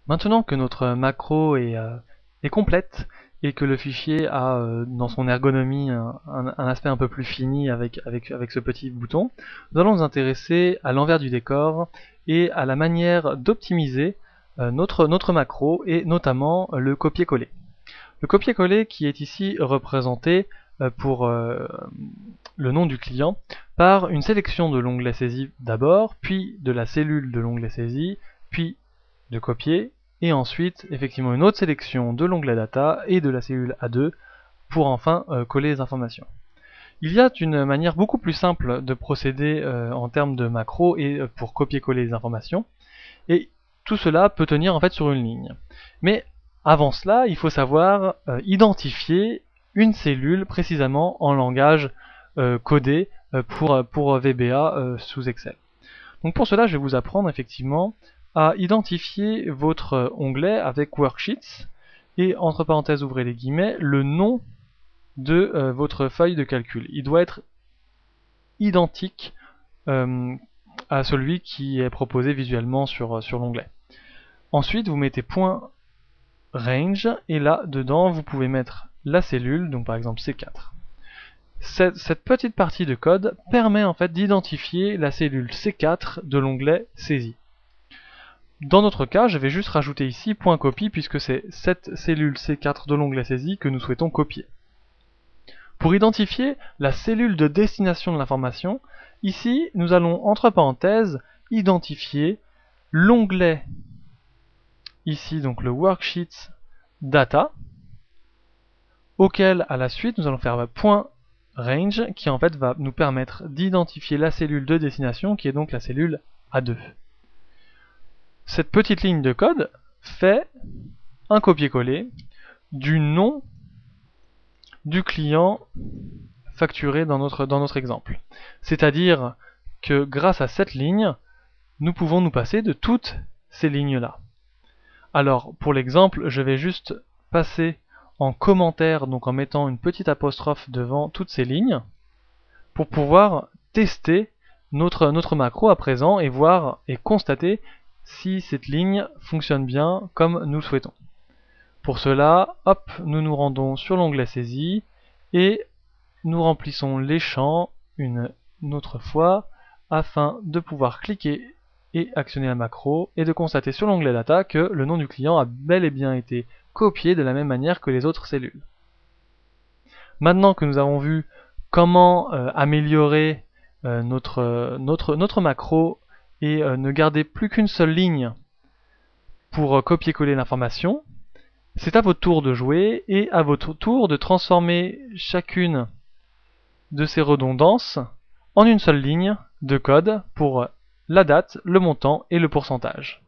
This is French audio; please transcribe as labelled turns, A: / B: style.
A: Maintenant que notre macro est complète et que le fichier a dans son ergonomie un aspect un peu plus fini avec ce petit bouton, nous allons nous intéresser à l'envers du décor et à la manière d'optimiser notre macro et notamment le copier-coller. Le copier-coller qui est ici représenté pour le nom du client par une sélection de l'onglet saisie d'abord, puis de la cellule de l'onglet saisie, puis de copier, et ensuite effectivement une autre sélection de l'onglet data et de la cellule A2 pour enfin coller les informations. Il y a une manière beaucoup plus simple de procéder en termes de macro et pour copier-coller les informations, et tout cela peut tenir en fait sur une ligne. Mais avant cela, il faut savoir identifier une cellule précisément en langage codé pour VBA sous Excel. Donc pour cela, je vais vous apprendre effectivement à identifier votre onglet avec Worksheets et entre parenthèses ouvrez les guillemets, le nom de votre feuille de calcul. Il doit être identique à celui qui est proposé visuellement sur l'onglet. Ensuite, vous mettez point range et là dedans vous pouvez mettre la cellule, donc par exemple C4. Cette petite partie de code permet en fait d'identifier la cellule C4 de l'onglet saisie. Dans notre cas, je vais juste rajouter ici point copie puisque c'est cette cellule C4 de l'onglet saisie que nous souhaitons copier. Pour identifier la cellule de destination de l'information, ici nous allons entre parenthèses identifier l'onglet, ici donc le worksheet data, auquel à la suite nous allons faire point range qui en fait va nous permettre d'identifier la cellule de destination qui est donc la cellule A2. Cette petite ligne de code fait un copier-coller du nom du client facturé dans notre exemple. C'est-à-dire que grâce à cette ligne, nous pouvons nous passer de toutes ces lignes-là. Alors, pour l'exemple, je vais juste passer en commentaire, donc en mettant une petite apostrophe devant toutes ces lignes, pour pouvoir tester notre macro à présent et voir et constater si cette ligne fonctionne bien comme nous le souhaitons. Pour cela, hop, nous nous rendons sur l'onglet saisie et nous remplissons les champs une autre fois afin de pouvoir cliquer et actionner la macro et de constater sur l'onglet data que le nom du client a bel et bien été copié de la même manière que les autres cellules. Maintenant que nous avons vu comment améliorer notre macro et ne garder plus qu'une seule ligne pour copier-coller l'information, c'est à votre tour de jouer et à votre tour de transformer chacune de ces redondances en une seule ligne de code pour la date, le montant et le pourcentage.